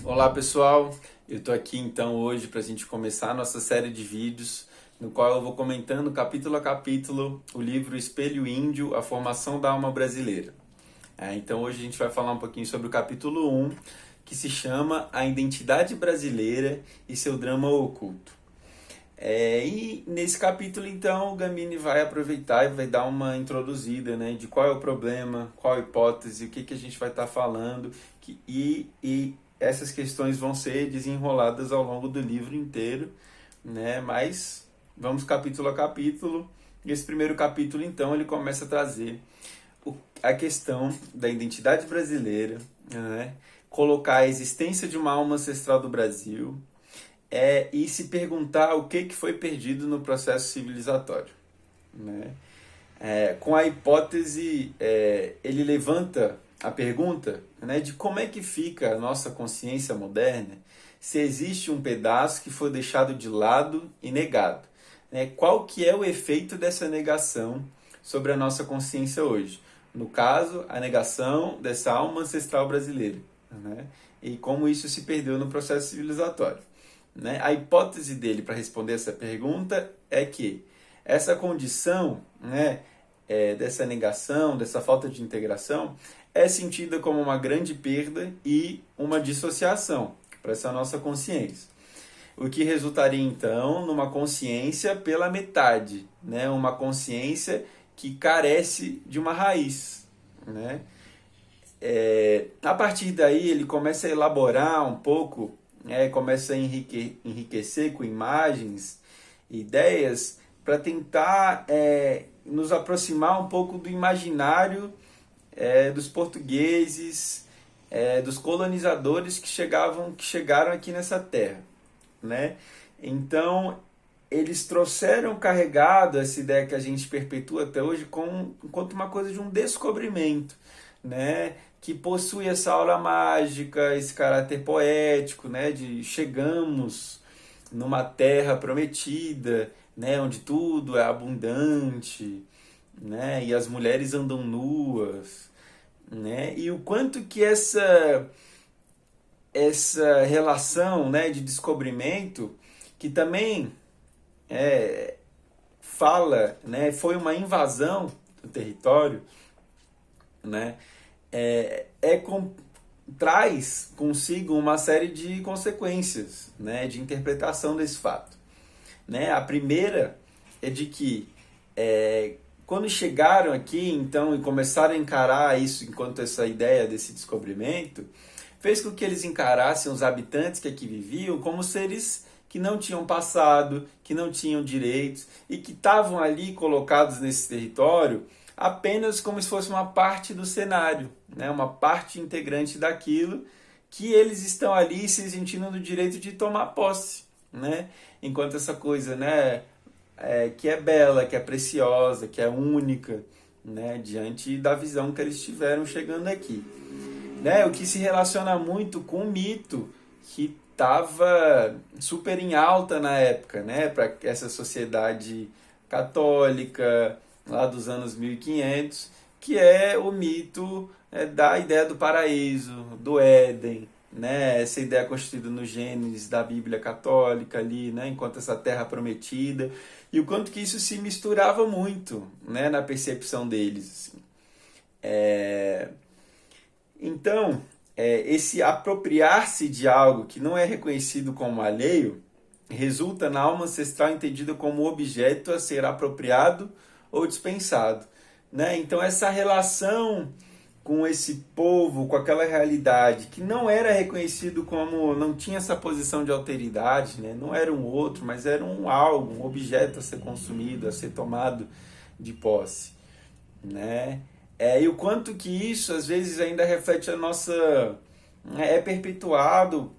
Olá pessoal, eu estou aqui então hoje para a gente começar a nossa série de vídeos no qual eu vou comentando capítulo a capítulo o livro Espelho Índio, a formação da alma brasileira. Então hoje a gente vai falar um pouquinho sobre o capítulo 1, que se chama A Identidade Brasileira e seu Drama Oculto. E nesse capítulo então o Gamini vai aproveitar e vai dar uma introduzida, né, de qual é o problema, qual a hipótese, o que a gente vai estar falando e essas questões vão ser desenroladas ao longo do livro inteiro, né? Mas vamos capítulo a capítulo. E esse primeiro capítulo, então, ele começa a trazer a questão da identidade brasileira, né? Colocar a existência de uma alma ancestral do Brasil e se perguntar o que foi perdido no processo civilizatório, né? Com a hipótese, ele levanta a pergunta, né, de como é que fica a nossa consciência moderna se existe um pedaço que foi deixado de lado e negado. Né? Qual que é o efeito dessa negação sobre a nossa consciência hoje? No caso, a negação dessa alma ancestral brasileira. Né? E como isso se perdeu no processo civilizatório. Né? A hipótese dele para responder essa pergunta é que essa condição, né, dessa negação, dessa falta de integração, é sentida como uma grande perda e uma dissociação para essa nossa consciência. O que resultaria, então, numa consciência pela metade, né? Uma consciência que carece de uma raiz. Né? A partir daí, ele começa a elaborar um pouco, começa a enriquecer com imagens, ideias, para tentar nos aproximar um pouco do imaginário dos portugueses, dos colonizadores que chegaram aqui nessa terra. Né? Então, eles trouxeram carregado essa ideia que a gente perpetua até hoje enquanto uma coisa de um descobrimento, né? Que possui essa aura mágica, esse caráter poético, né? De chegamos numa terra prometida, né? Onde tudo é abundante, né? E as mulheres andam nuas, né? E o quanto que essa relação, né, de descobrimento, que também fala, né, foi uma invasão do território, né, traz consigo uma série de consequências, né, de interpretação desse fato. Né? A primeira é de que quando chegaram aqui, então, e começaram a encarar isso enquanto essa ideia desse descobrimento, fez com que eles encarassem os habitantes que aqui viviam como seres que não tinham passado, que não tinham direitos e que estavam ali colocados nesse território apenas como se fosse uma parte do cenário, né? Uma parte integrante daquilo que eles estão ali se sentindo no direito de tomar posse. Né? Enquanto essa coisa, né, que é bela, que é preciosa, que é única, né, diante da visão que eles tiveram chegando aqui. Né? O que se relaciona muito com o mito que estava super em alta na época, né, para essa sociedade católica lá dos anos 1500, que é o mito da ideia do paraíso, do Éden, né? Essa ideia constituída no Gênesis da Bíblia católica ali, né? Enquanto essa terra prometida, e o quanto que isso se misturava muito, né, na percepção deles. Assim. Então, esse apropriar-se de algo que não é reconhecido como alheio resulta na alma ancestral entendida como objeto a ser apropriado ou dispensado. Né? Então, essa relação com esse povo, com aquela realidade que não era reconhecido como, não tinha essa posição de alteridade, né? Não era um outro, mas era um algo, um objeto a ser consumido, a ser tomado de posse. Né? E o quanto que isso às vezes ainda reflete a nossa... é perpetuado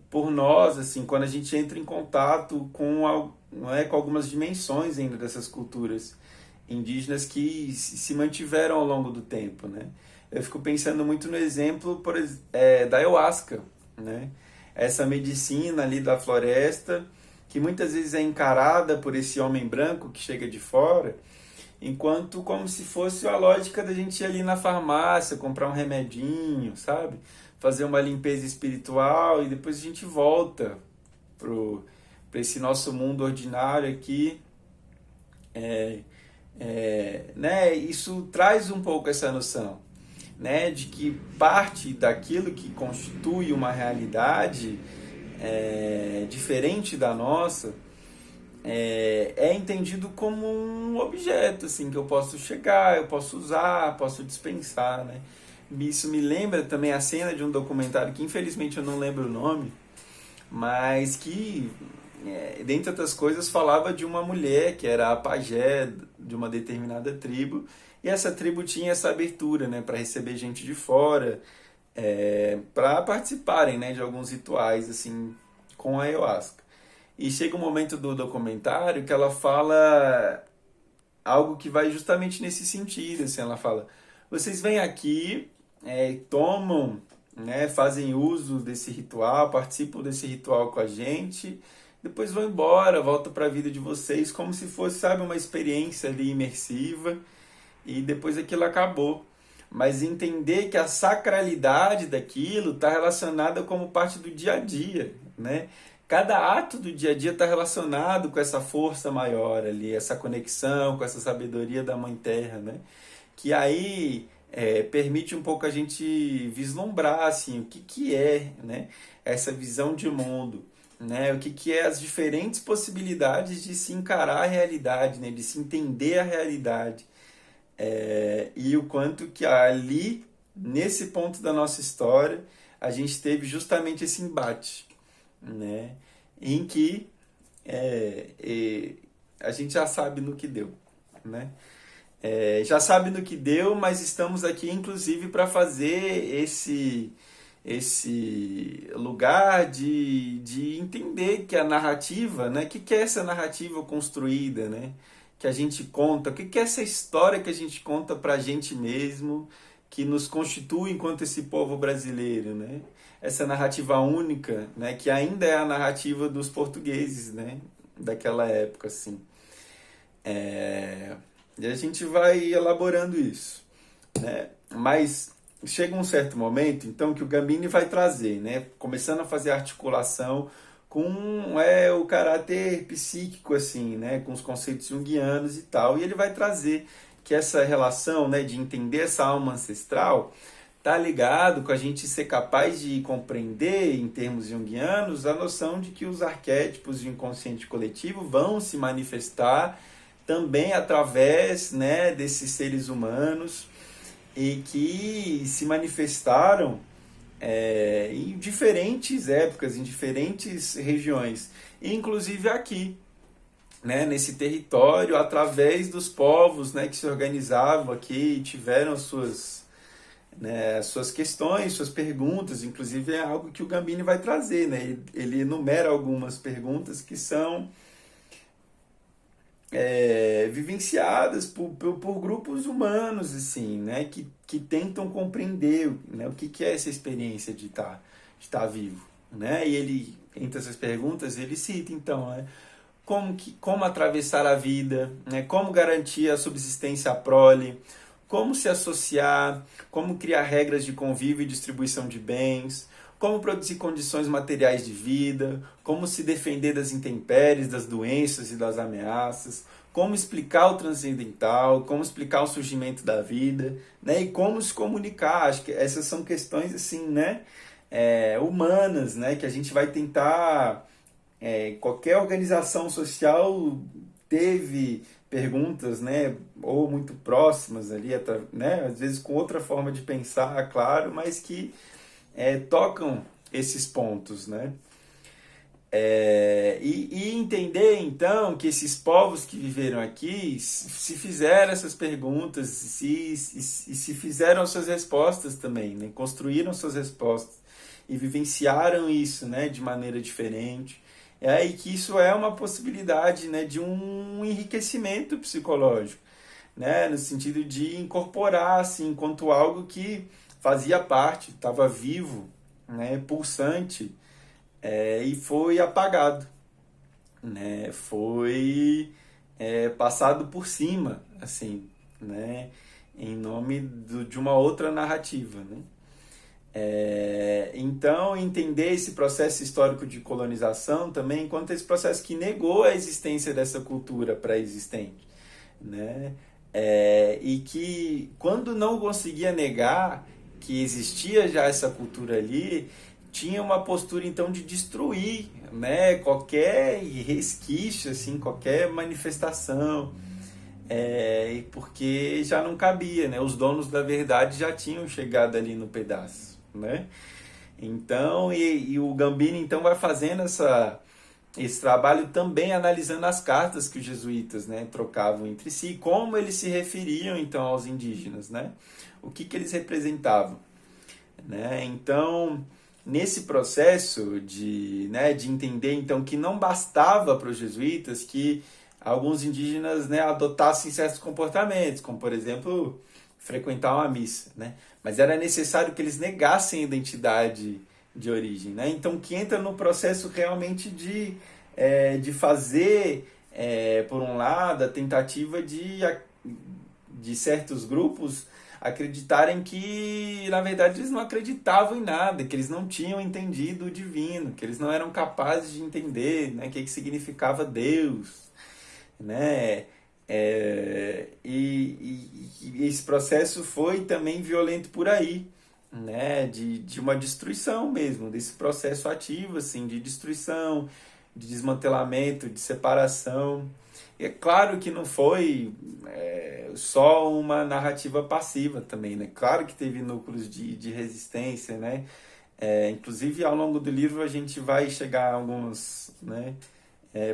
por nós, assim, quando a gente entra em contato com algumas dimensões ainda dessas culturas indígenas que se mantiveram ao longo do tempo, né? Eu fico pensando muito no exemplo da ayahuasca, né? Essa medicina ali da floresta, que muitas vezes é encarada por esse homem branco que chega de fora enquanto como se fosse a lógica da gente ir ali na farmácia, comprar um remedinho, sabe? Fazer uma limpeza espiritual e depois a gente volta para esse nosso mundo ordinário aqui. Né? Isso traz um pouco essa noção, né? De que parte daquilo que constitui uma realidade diferente da nossa é entendido como um objeto, assim, que eu posso chegar, eu posso usar, posso dispensar, né? Isso me lembra também a cena de um documentário que infelizmente eu não lembro o nome, mas que, dentre outras coisas, falava de uma mulher que era a pajé de uma determinada tribo, e essa tribo tinha essa abertura, né, para receber gente de fora, para participarem, né, de alguns rituais assim com a ayahuasca. E chega um momento do documentário que ela fala algo que vai justamente nesse sentido, assim, ela fala: vocês vêm aqui, tomam, né, fazem uso desse ritual, participam desse ritual com a gente, depois vão embora, voltam para a vida de vocês como se fosse, sabe, uma experiência ali imersiva, e depois aquilo acabou. Mas entender que a sacralidade daquilo está relacionada como parte do dia a dia, né? Cada ato do dia a dia está relacionado com essa força maior ali, essa conexão, com essa sabedoria da Mãe Terra, né? Que aí permite um pouco a gente vislumbrar assim, o que é, né, essa visão de mundo, né? O que é as diferentes possibilidades de se encarar a realidade, né? De se entender a realidade. E o quanto que ali, nesse ponto da nossa história, a gente teve justamente esse embate, né? Em que a gente já sabe no que deu, né? Já sabe no que deu, mas estamos aqui inclusive para fazer esse lugar de entender que a narrativa, né? Que é essa narrativa construída, né? Que a gente conta, o que é essa história que a gente conta para a gente mesmo, que nos constitui enquanto esse povo brasileiro, né? Essa narrativa única, né? Que ainda é a narrativa dos portugueses, né? Daquela época, assim. E a gente vai elaborando isso, né? Mas chega um certo momento, então, que o Gambini vai trazer, né? Começando a fazer articulação com o caráter psíquico, assim, né? Com os conceitos junguianos e tal. E ele vai trazer que essa relação, né, de entender essa alma ancestral tá ligado com a gente ser capaz de compreender, em termos junguianos, a noção de que os arquétipos de inconsciente coletivo vão se manifestar também através, né, desses seres humanos, e que se manifestaram em diferentes épocas, em diferentes regiões, inclusive aqui, né, nesse território, através dos povos, né, que se organizavam aqui e tiveram suas questões, suas perguntas. Inclusive é algo que o Gambini vai trazer, né? Ele enumera algumas perguntas que são vivenciadas por grupos humanos, assim, né? Que tentam compreender, né, o que é essa experiência de estar vivo, né? E ele, entre essas perguntas, ele cita, então, né, como atravessar a vida, né? Como garantir a subsistência à prole, como se associar, como criar regras de convívio e distribuição de bens, como produzir condições materiais de vida, como se defender das intempéries, das doenças e das ameaças, como explicar o transcendental, como explicar o surgimento da vida, né? E como se comunicar. Acho que essas são questões assim, né, humanas, né, que a gente vai tentar. Qualquer organização social teve perguntas, né, ou muito próximas ali, né, às vezes com outra forma de pensar, claro, mas que tocam esses pontos, né? E entender, então, que esses povos que viveram aqui se fizeram essas perguntas e se fizeram suas respostas também, né? Construíram suas respostas e vivenciaram isso, né, de maneira diferente. E que isso é uma possibilidade, né, de um enriquecimento psicológico, né, no sentido de incorporar, assim, enquanto algo que fazia parte, estava vivo, né, pulsante, e foi apagado, né, foi passado por cima, assim, né? Em nome de uma outra narrativa, né? Então, entender esse processo histórico de colonização também enquanto esse processo que negou a existência dessa cultura pré-existente, né? E que, quando não conseguia negar que existia já essa cultura ali, tinha uma postura então de destruir, né, qualquer resquício, assim, qualquer manifestação, porque já não cabia, né? Os donos da verdade já tinham chegado ali no pedaço, né? Então, e o Gambini então vai fazendo esse trabalho também analisando as cartas que os jesuítas, né, trocavam entre si, como eles se referiam então aos indígenas, né? O que eles representavam, né? Então, nesse processo de entender então que não bastava para os jesuítas que alguns indígenas, né, adotassem certos comportamentos, como por exemplo frequentar uma missa, né? Mas era necessário que eles negassem a identidade de origem, né? Então, que entra no processo realmente de fazer, por um lado, a tentativa de certos grupos acreditarem que, na verdade, eles não acreditavam em nada, que eles não tinham entendido o divino, que eles não eram capazes de entender, né, o que significava Deus, né? E esse processo foi também violento por aí, né? De uma destruição mesmo, desse processo ativo, assim, de destruição, de desmantelamento, de separação. E é claro que não foi só uma narrativa passiva também, né? Claro que teve núcleos de resistência, né? Inclusive, ao longo do livro, a gente vai chegar a alguns, né,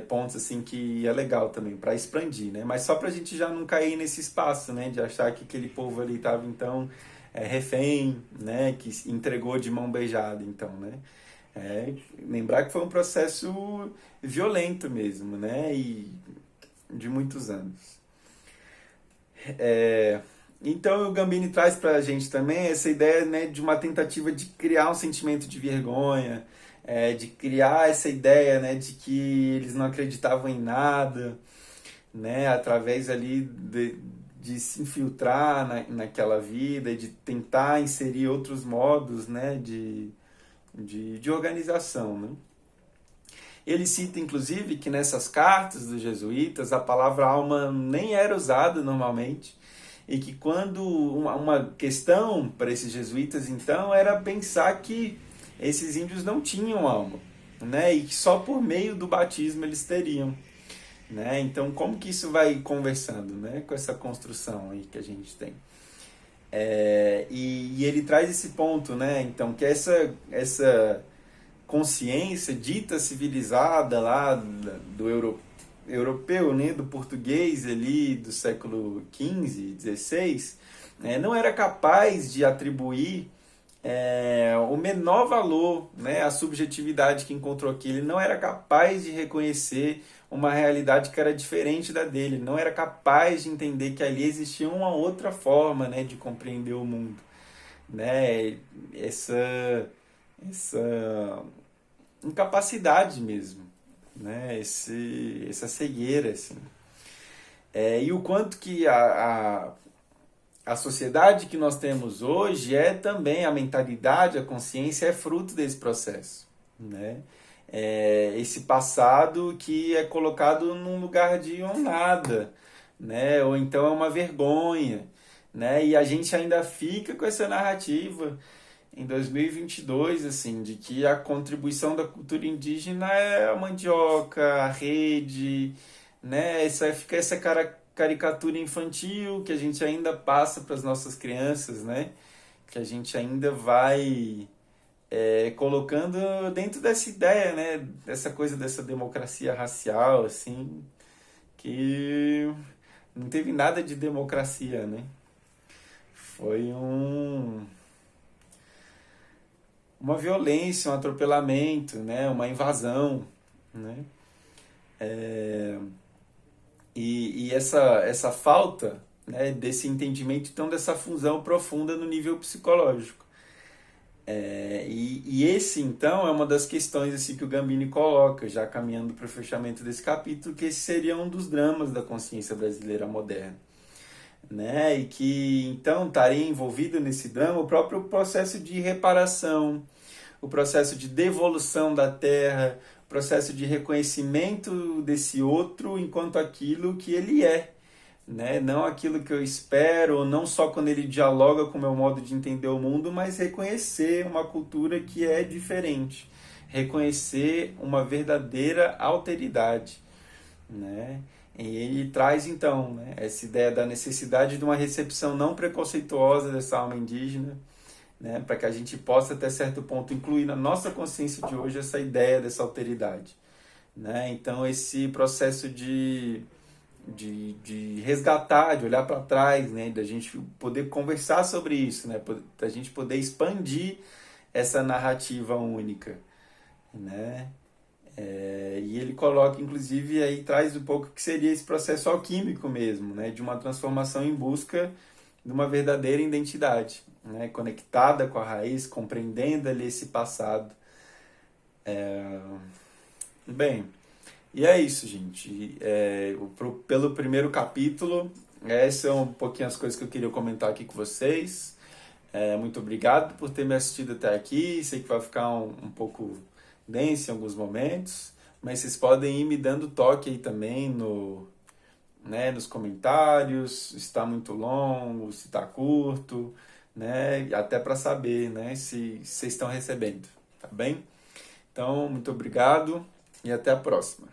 pontos assim que é legal também para expandir, né? Mas só para a gente já não cair nesse espaço, né? De achar que aquele povo ali estava então refém, né? Que se entregou de mão beijada, então, né? Lembrar que foi um processo violento mesmo, né? E de muitos anos. Então o Gambini traz para a gente também essa ideia, né, de uma tentativa de criar um sentimento de vergonha, de criar essa ideia, né, de que eles não acreditavam em nada, né, através ali de se infiltrar naquela vida, de tentar inserir outros modos, né, de organização, né? Ele cita, inclusive, que nessas cartas dos jesuítas a palavra alma nem era usada normalmente, e que quando uma questão para esses jesuítas, então, era pensar que esses índios não tinham alma, né? E que só por meio do batismo eles teriam, né? Então, como que isso vai conversando, né, com essa construção aí que a gente tem? E ele traz esse ponto, né? Então, que essa consciência dita civilizada lá do europeu, né, do português ali do século XV, XVI, não era capaz de atribuir o menor valor, né, à subjetividade que encontrou aqui. Ele não era capaz de reconhecer uma realidade que era diferente da dele, não era capaz de entender que ali existia uma outra forma, né, de compreender o mundo, né? Essa incapacidade mesmo, né? Essa cegueira, assim. E o quanto que a sociedade que nós temos hoje também, a mentalidade, a consciência é fruto desse processo, né? Esse passado que é colocado num lugar de um nada, né? Ou então é uma vergonha, né? E a gente ainda fica com essa narrativa em 2022, assim, de que a contribuição da cultura indígena é a mandioca, a rede, né? Fica essa caricatura infantil que a gente ainda passa para as nossas crianças, né? Que a gente ainda vai colocando dentro dessa ideia, né? Dessa coisa dessa democracia racial, assim, que não teve nada de democracia, né? Foi uma violência, um atropelamento, né? Uma invasão, né? E essa falta, né, desse entendimento, então, dessa fusão profunda no nível psicológico. E esse, então, é uma das questões assim, que o Gambini coloca, já caminhando para o fechamento desse capítulo, que esse seria um dos dramas da consciência brasileira moderna. Né? E que, então, estaria envolvido nesse drama o próprio processo de reparação, o processo de devolução da terra, o processo de reconhecimento desse outro enquanto aquilo que ele é. Né? Não aquilo que eu espero, não só quando ele dialoga com o meu modo de entender o mundo, mas reconhecer uma cultura que é diferente, reconhecer uma verdadeira alteridade. Né? E ele traz então, né, essa ideia da necessidade de uma recepção não preconceituosa dessa alma indígena, né, para que a gente possa até certo ponto incluir na nossa consciência de hoje essa ideia dessa alteridade. Né? Então esse processo de resgatar, de olhar para trás, né, da gente poder conversar sobre isso, né, da gente poder expandir essa narrativa única, né? E ele coloca, inclusive, aí traz um pouco que seria esse processo alquímico mesmo, né, de uma transformação em busca de uma verdadeira identidade, né, conectada com a raiz, compreendendo ali esse passado. Bem, e é isso, gente. Pelo primeiro capítulo, essas são um pouquinho as coisas que eu queria comentar aqui com vocês. Muito obrigado por ter me assistido até aqui. Sei que vai ficar um pouco denso em alguns momentos, mas vocês podem ir me dando toque aí também né, nos comentários, se está muito longo, se está curto, né, até para saber, né, se vocês estão recebendo, tá bem? Então, muito obrigado e até a próxima.